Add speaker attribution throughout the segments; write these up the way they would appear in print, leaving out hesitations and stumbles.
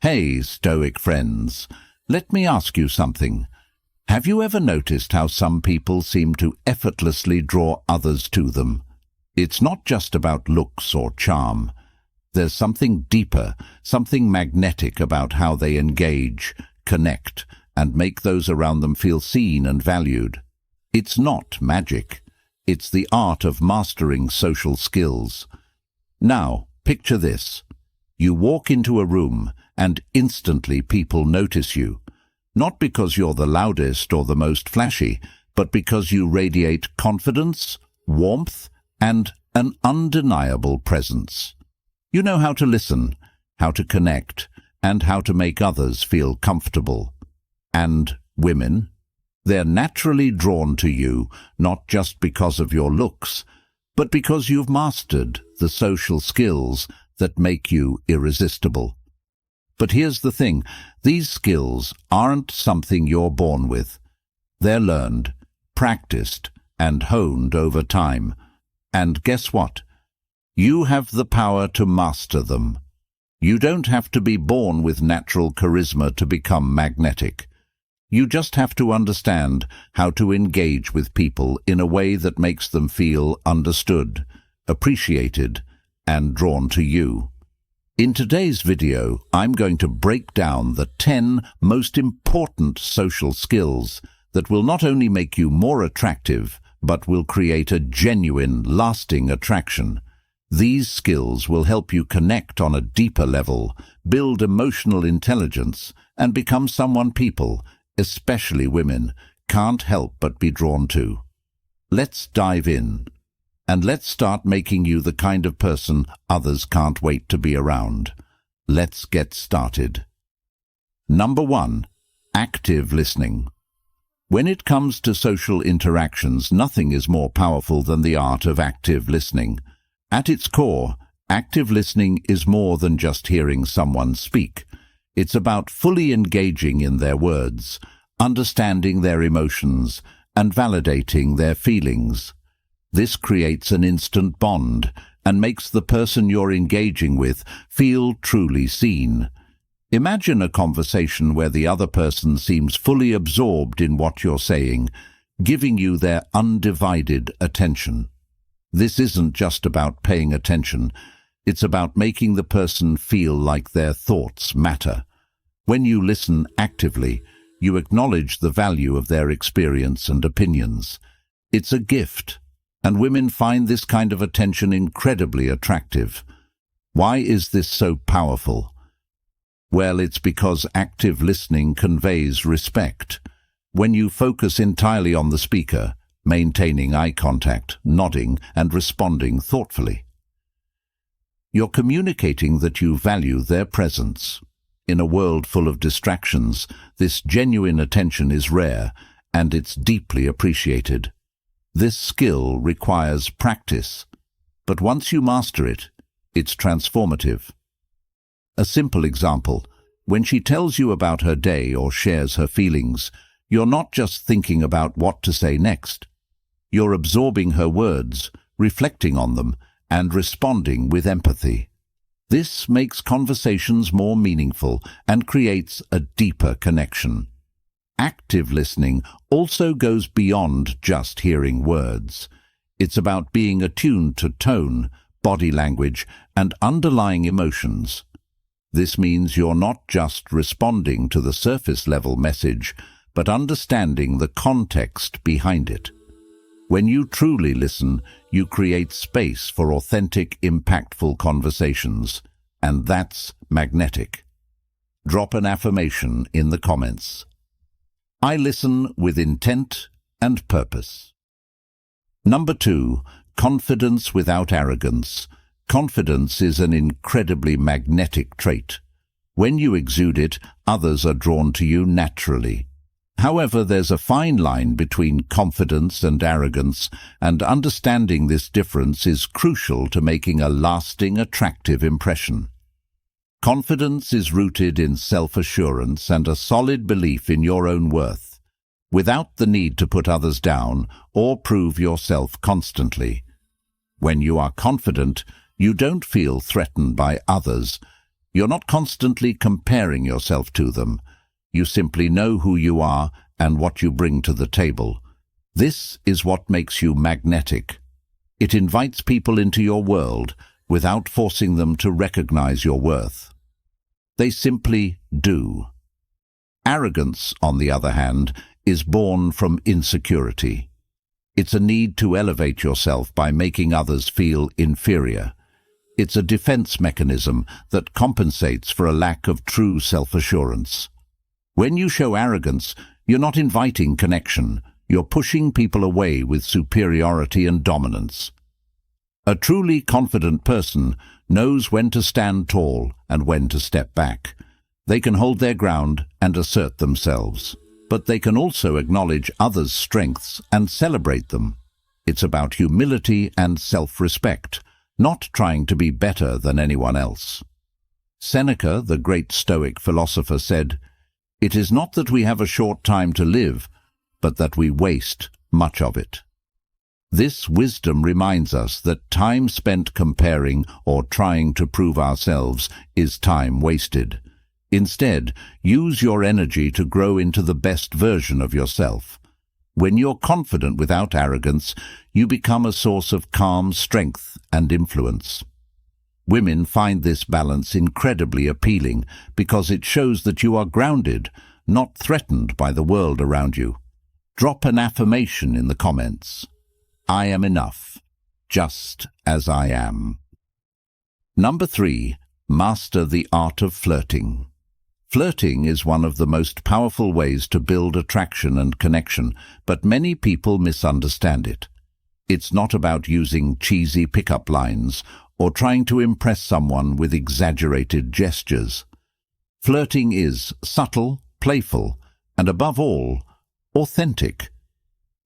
Speaker 1: Hey, Stoic friends, let me ask you something. Have you ever noticed how some people seem to effortlessly draw others to them? It's not just about looks or charm. There's something deeper, something magnetic about how they engage, connect, and make those around them feel seen and valued. It's not magic. It's the art of mastering social skills. Now, picture this. You walk into a room and instantly people notice you. Not because you're the loudest or the most flashy, but because you radiate confidence, warmth, and an undeniable presence. You know how to listen, how to connect, and how to make others feel comfortable. And women? They're naturally drawn to you, not just because of your looks, but because you've mastered the social skills that make you irresistible. But here's the thing, these skills aren't something you're born with. They're learned, practiced, and honed over time. And guess what? You have the power to master them. You don't have to be born with natural charisma to become magnetic. You just have to understand how to engage with people in a way that makes them feel understood, appreciated, and drawn to you. In today's video, I'm going to break down the 10 most important social skills that will not only make you more attractive, but will create a genuine, lasting attraction. These skills will help you connect on a deeper level, build emotional intelligence, and become someone people, especially women, can't help but be drawn to. Let's dive in. And let's start making you the kind of person others can't wait to be around. Let's get started. Number 1. Active listening. When it comes to social interactions, nothing is more powerful than the art of active listening. At its core, active listening is more than just hearing someone speak. It's about fully engaging in their words, understanding their emotions, and validating their feelings. This creates an instant bond and makes the person you're engaging with feel truly seen. Imagine a conversation where the other person seems fully absorbed in what you're saying, giving you their undivided attention. This isn't just about paying attention, it's about making the person feel like their thoughts matter. When you listen actively, you acknowledge the value of their experience and opinions. It's a gift. And women find this kind of attention incredibly attractive. Why is this so powerful? Well, it's because active listening conveys respect. When you focus entirely on the speaker, maintaining eye contact, nodding, and responding thoughtfully, you're communicating that you value their presence. In a world full of distractions, this genuine attention is rare, and it's deeply appreciated. This skill requires practice, but once you master it, it's transformative. A simple example, when she tells you about her day or shares her feelings, you're not just thinking about what to say next. You're absorbing her words, reflecting on them, and responding with empathy. This makes conversations more meaningful and creates a deeper connection. Active listening also goes beyond just hearing words. It's about being attuned to tone, body language, and underlying emotions. This means you're not just responding to the surface-level message, but understanding the context behind it. When you truly listen, you create space for authentic, impactful conversations, and that's magnetic. Drop an affirmation in the comments. I listen with intent and purpose. Number 2. Confidence without arrogance. Confidence is an incredibly magnetic trait. When you exude it, others are drawn to you naturally. However, there's a fine line between confidence and arrogance, and understanding this difference is crucial to making a lasting, attractive impression. Confidence is rooted in self-assurance and a solid belief in your own worth, without the need to put others down or prove yourself constantly. When you are confident, you don't feel threatened by others. You're not constantly comparing yourself to them. You simply know who you are and what you bring to the table. This is what makes you magnetic. It invites people into your world without forcing them to recognize your worth. They simply do. Arrogance, on the other hand, is born from insecurity. It's a need to elevate yourself by making others feel inferior. It's a defense mechanism that compensates for a lack of true self-assurance. When you show arrogance, you're not inviting connection. You're pushing people away with superiority and dominance. A truly confident person knows when to stand tall and when to step back. They can hold their ground and assert themselves, but they can also acknowledge others' strengths and celebrate them. It's about humility and self-respect, not trying to be better than anyone else. Seneca, the great Stoic philosopher, said, "It is not that we have a short time to live, but that we waste much of it." This wisdom reminds us that time spent comparing or trying to prove ourselves is time wasted. Instead, use your energy to grow into the best version of yourself. When you're confident without arrogance, you become a source of calm strength and influence. Women find this balance incredibly appealing because it shows that you are grounded, not threatened by the world around you. Drop an affirmation in the comments. I am enough, just as I am. Number 3. Master the art of flirting. Flirting is one of the most powerful ways to build attraction and connection, but many people misunderstand it. It's not about using cheesy pickup lines or trying to impress someone with exaggerated gestures. Flirting is subtle, playful, and above all, authentic.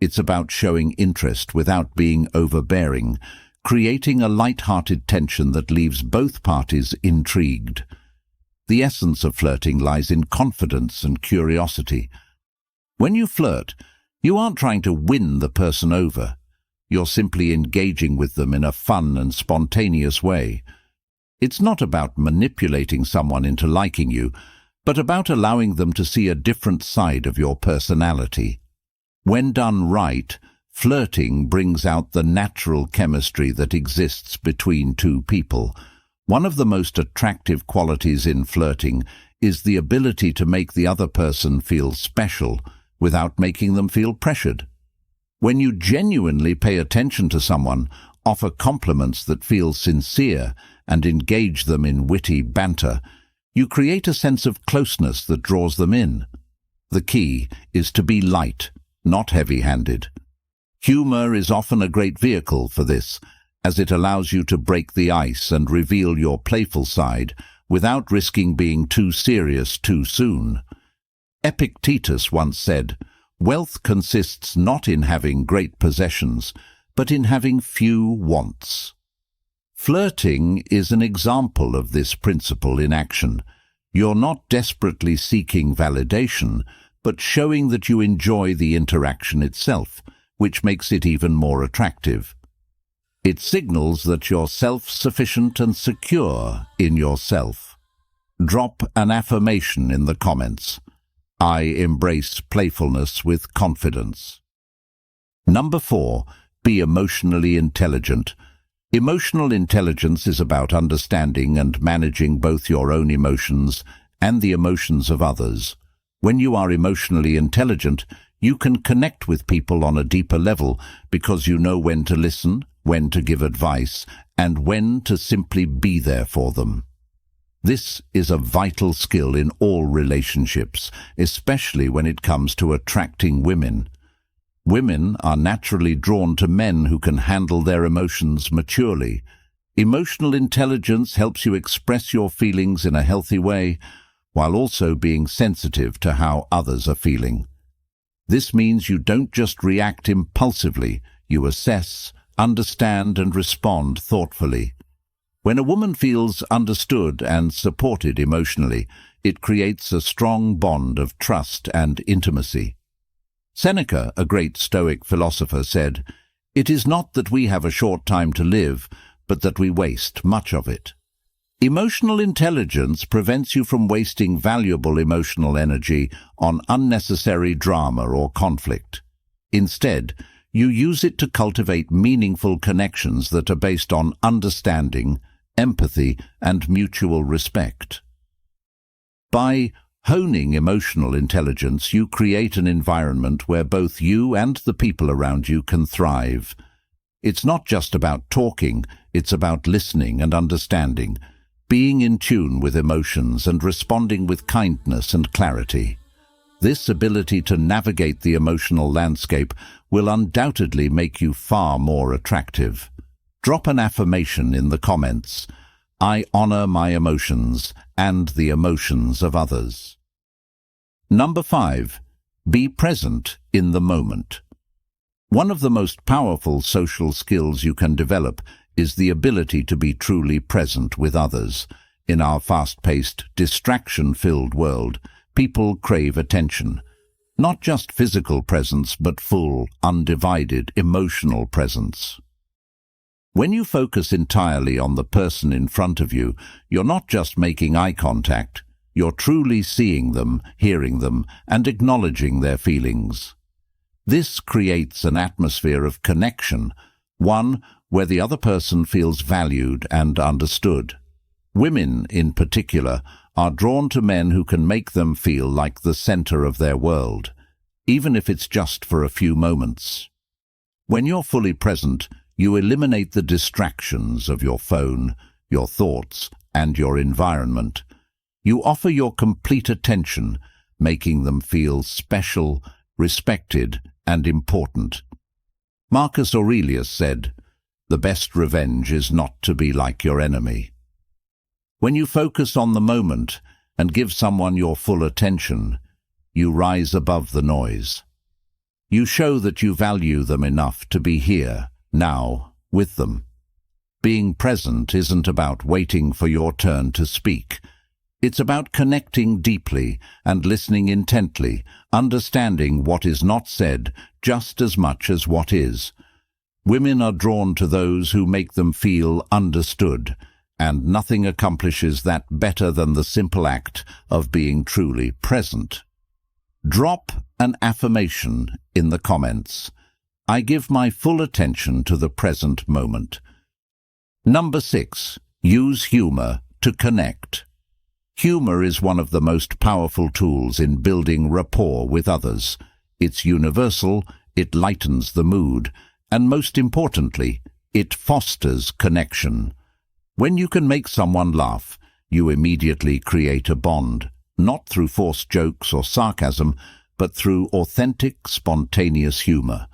Speaker 1: It's about showing interest without being overbearing, creating a light-hearted tension that leaves both parties intrigued. The essence of flirting lies in confidence and curiosity. When you flirt, you aren't trying to win the person over. You're simply engaging with them in a fun and spontaneous way. It's not about manipulating someone into liking you, but about allowing them to see a different side of your personality. When done right, flirting brings out the natural chemistry that exists between two people. One of the most attractive qualities in flirting is the ability to make the other person feel special without making them feel pressured. When you genuinely pay attention to someone, offer compliments that feel sincere, and engage them in witty banter, you create a sense of closeness that draws them in. The key is to be light, not heavy-handed. Humor is often a great vehicle for this, as it allows you to break the ice and reveal your playful side without risking being too serious too soon. Epictetus once said, "Wealth consists not in having great possessions, but in having few wants." Flirting is an example of this principle in action. You're not desperately seeking validation, but showing that you enjoy the interaction itself, which makes it even more attractive. It signals that you're self-sufficient and secure in yourself. Drop an affirmation in the comments. I embrace playfulness with confidence. Number 4. Be emotionally intelligent. Emotional intelligence is about understanding and managing both your own emotions and the emotions of others. When you are emotionally intelligent, you can connect with people on a deeper level because you know when to listen, when to give advice, and when to simply be there for them. This is a vital skill in all relationships, especially when it comes to attracting women. Women are naturally drawn to men who can handle their emotions maturely. Emotional intelligence helps you express your feelings in a healthy way, while also being sensitive to how others are feeling. This means you don't just react impulsively, you assess, understand and respond thoughtfully. When a woman feels understood and supported emotionally, it creates a strong bond of trust and intimacy. Seneca, a great Stoic philosopher, said, "It is not that we have a short time to live, but that we waste much of it." Emotional intelligence prevents you from wasting valuable emotional energy on unnecessary drama or conflict. Instead, you use it to cultivate meaningful connections that are based on understanding, empathy, and mutual respect. By honing emotional intelligence, you create an environment where both you and the people around you can thrive. It's not just about talking, it's about listening and understanding, being in tune with emotions and responding with kindness and clarity. This ability to navigate the emotional landscape will undoubtedly make you far more attractive. Drop an affirmation in the comments. I honor my emotions and the emotions of others. Number 5. Be present in the moment. One of the most powerful social skills you can develop is the ability to be truly present with others. In our fast-paced, distraction-filled world, people crave attention. Not just physical presence, but full, undivided, emotional presence. When you focus entirely on the person in front of you, you're not just making eye contact, you're truly seeing them, hearing them, and acknowledging their feelings. This creates an atmosphere of connection, one where the other person feels valued and understood. Women, in particular, are drawn to men who can make them feel like the center of their world, even if it's just for a few moments. When you're fully present, you eliminate the distractions of your phone, your thoughts, and your environment. You offer your complete attention, making them feel special, respected, and important. Marcus Aurelius said, "The best revenge is not to be like your enemy." When you focus on the moment and give someone your full attention, you rise above the noise. You show that you value them enough to be here, now, with them. Being present isn't about waiting for your turn to speak. It's about connecting deeply and listening intently, understanding what is not said just as much as what is. Women are drawn to those who make them feel understood, and nothing accomplishes that better than the simple act of being truly present. Drop an affirmation in the comments. I give my full attention to the present moment. Number 6. Use humor to connect. Humor is one of the most powerful tools in building rapport with others. It's universal, it lightens the mood, and most importantly, it fosters connection. When you can make someone laugh, you immediately create a bond, not through forced jokes or sarcasm, but through authentic, spontaneous humor.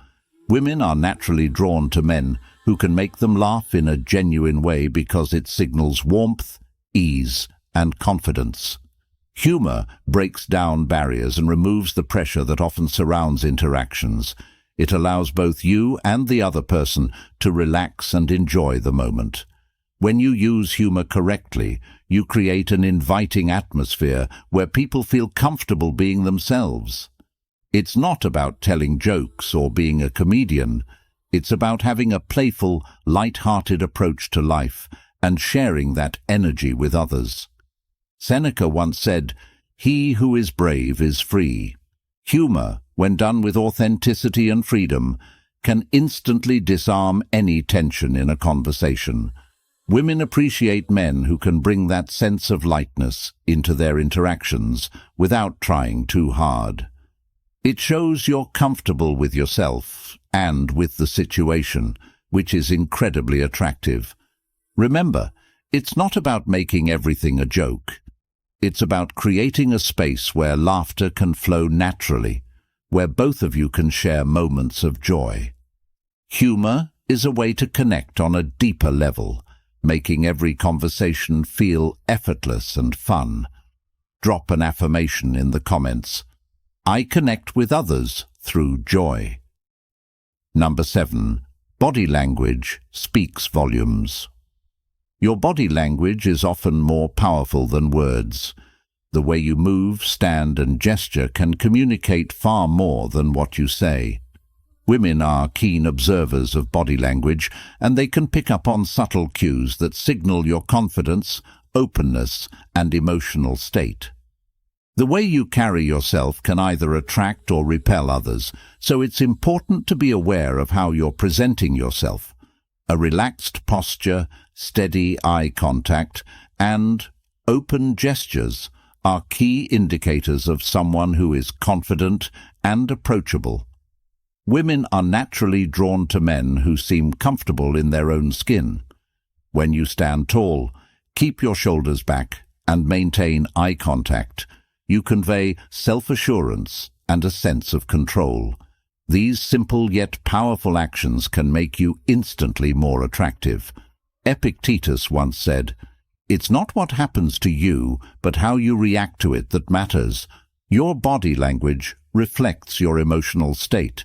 Speaker 1: Women are naturally drawn to men who can make them laugh in a genuine way because it signals warmth, ease, and confidence. Humor breaks down barriers and removes the pressure that often surrounds interactions. It allows both you and the other person to relax and enjoy the moment. When you use humor correctly, you create an inviting atmosphere where people feel comfortable being themselves. It's not about telling jokes or being a comedian. It's about having a playful, light-hearted approach to life and sharing that energy with others. Seneca once said, "He who is brave is free." Humor, when done with authenticity and freedom, can instantly disarm any tension in a conversation. Women appreciate men who can bring that sense of lightness into their interactions without trying too hard. It shows you're comfortable with yourself and with the situation, which is incredibly attractive. Remember, it's not about making everything a joke. It's about creating a space where laughter can flow naturally, where both of you can share moments of joy. Humor is a way to connect on a deeper level, making every conversation feel effortless and fun. Drop an affirmation in the comments. I connect with others through joy. Number 7. Body language speaks volumes. Your body language is often more powerful than words. The way you move, stand, and gesture can communicate far more than what you say. Women are keen observers of body language, and they can pick up on subtle cues that signal your confidence, openness, and emotional state. The way you carry yourself can either attract or repel others, so it's important to be aware of how you're presenting yourself. A relaxed posture, steady eye contact, and open gestures are key indicators of someone who is confident and approachable. Women are naturally drawn to men who seem comfortable in their own skin. When you stand tall, keep your shoulders back, and maintain eye contact, you convey self-assurance and a sense of control. These simple yet powerful actions can make you instantly more attractive. Epictetus once said, "It's not what happens to you, but how you react to it that matters. Your body language reflects your emotional state,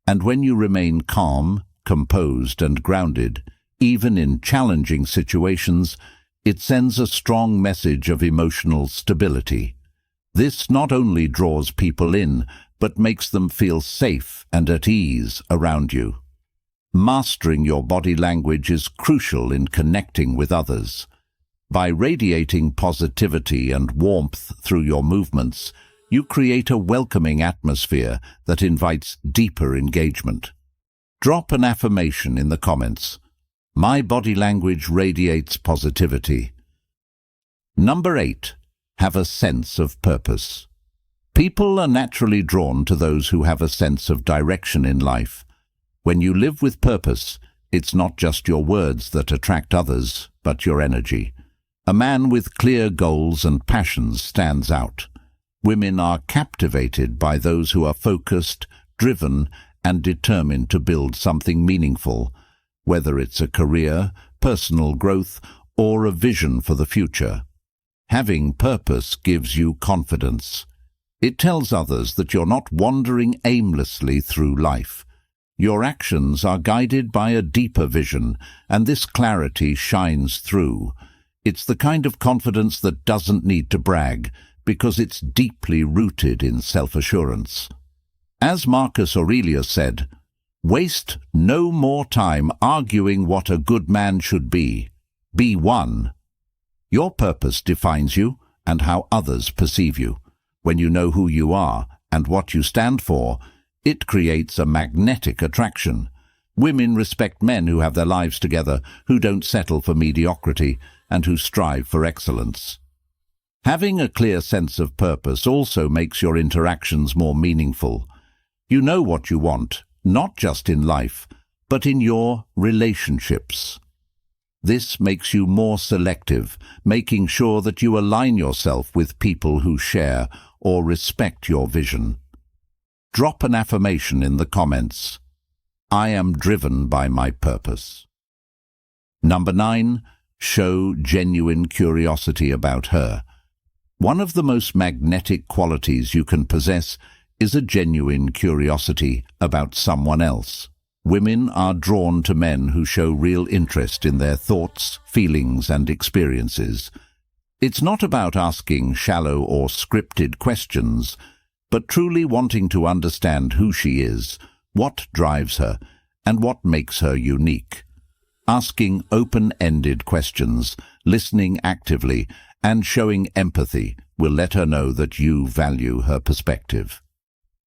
Speaker 1: and when you remain calm, composed, and grounded, even in challenging situations, it sends a strong message of emotional stability. This not only draws people in, but makes them feel safe and at ease around you." Mastering your body language is crucial in connecting with others. By radiating positivity and warmth through your movements, you create a welcoming atmosphere that invites deeper engagement. Drop an affirmation in the comments. My body language radiates positivity. Number 8. Have a sense of purpose. People are naturally drawn to those who have a sense of direction in life. When you live with purpose, it's not just your words that attract others, but your energy. A man with clear goals and passions stands out. Women are captivated by those who are focused, driven, and determined to build something meaningful, whether it's a career, personal growth, or a vision for the future. Having purpose gives you confidence. It tells others that you're not wandering aimlessly through life. Your actions are guided by a deeper vision, and this clarity shines through. It's the kind of confidence that doesn't need to brag, because it's deeply rooted in self-assurance. As Marcus Aurelius said, "Waste no more time arguing what a good man should be. Be one." Your purpose defines you and how others perceive you. When you know who you are and what you stand for, it creates a magnetic attraction. Women respect men who have their lives together, who don't settle for mediocrity, and who strive for excellence. Having a clear sense of purpose also makes your interactions more meaningful. You know what you want, not just in life, but in your relationships. This makes you more selective, making sure that you align yourself with people who share or respect your vision. Drop an affirmation in the comments. I am driven by my purpose. Number 9. Show genuine curiosity about her. One of the most magnetic qualities you can possess is a genuine curiosity about someone else. Women are drawn to men who show real interest in their thoughts, feelings, and experiences. It's not about asking shallow or scripted questions, but truly wanting to understand who she is, what drives her, and what makes her unique. Asking open-ended questions, listening actively, and showing empathy will let her know that you value her perspective.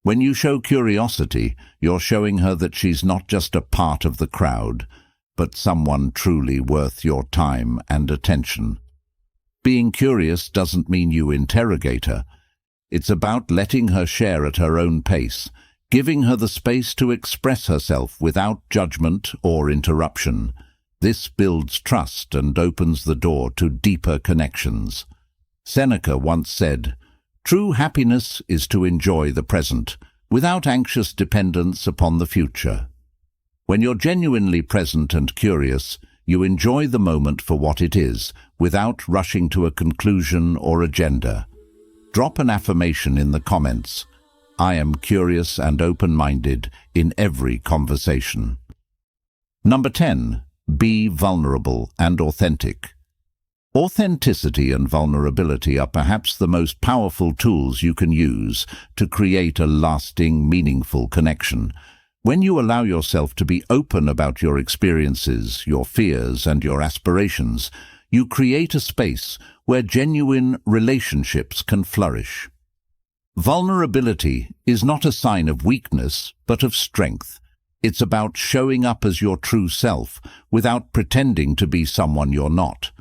Speaker 1: When you show curiosity, you're showing her that she's not just a part of the crowd, but someone truly worth your time and attention. Being curious doesn't mean you interrogate her. It's about letting her share at her own pace, giving her the space to express herself without judgment or interruption. This builds trust and opens the door to deeper connections. Seneca once said, "True happiness is to enjoy the present, without anxious dependence upon the future." When you're genuinely present and curious, you enjoy the moment for what it is, without rushing to a conclusion or agenda. Drop an affirmation in the comments. I am curious and open-minded in every conversation. Number 10. Be vulnerable and authentic. Authenticity and vulnerability are perhaps the most powerful tools you can use to create a lasting, meaningful connection. When you allow yourself to be open about your experiences, your fears, and your aspirations, you create a space where genuine relationships can flourish. Vulnerability is not a sign of weakness, but of strength. It's about showing up as your true self without pretending to be someone you're not.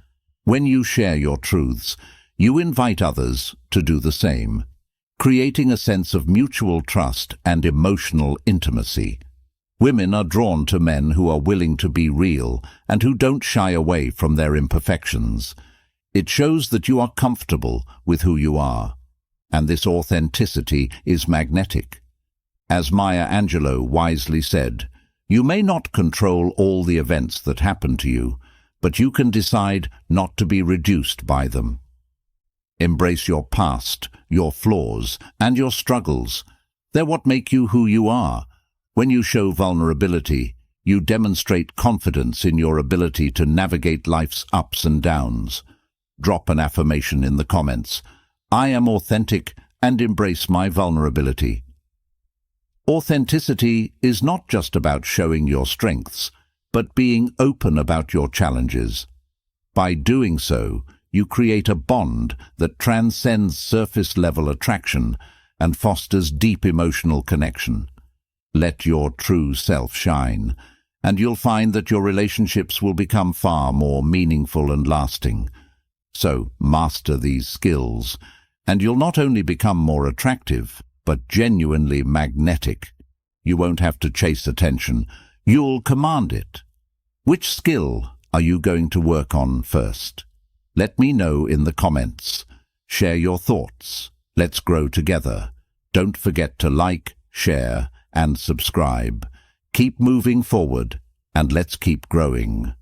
Speaker 1: When you share your truths, you invite others to do the same, creating a sense of mutual trust and emotional intimacy. Women are drawn to men who are willing to be real and who don't shy away from their imperfections. It shows that you are comfortable with who you are, and this authenticity is magnetic. As Maya Angelou wisely said, "You may not control all the events that happen to you, but you can decide not to be reduced by them." Embrace your past, your flaws, and your struggles. They're what make you who you are. When you show vulnerability, you demonstrate confidence in your ability to navigate life's ups and downs. Drop an affirmation in the comments. I am authentic and embrace my vulnerability. Authenticity is not just about showing your strengths, but being open about your challenges. By doing so, you create a bond that transcends surface-level attraction and fosters deep emotional connection. Let your true self shine, and you'll find that your relationships will become far more meaningful and lasting. So, master these skills, and you'll not only become more attractive, but genuinely magnetic. You won't have to chase attention, you'll command it. Which skill are you going to work on first? Let me know in the comments. Share your thoughts. Let's grow together. Don't forget to like, share, and subscribe. Keep moving forward, and let's keep growing.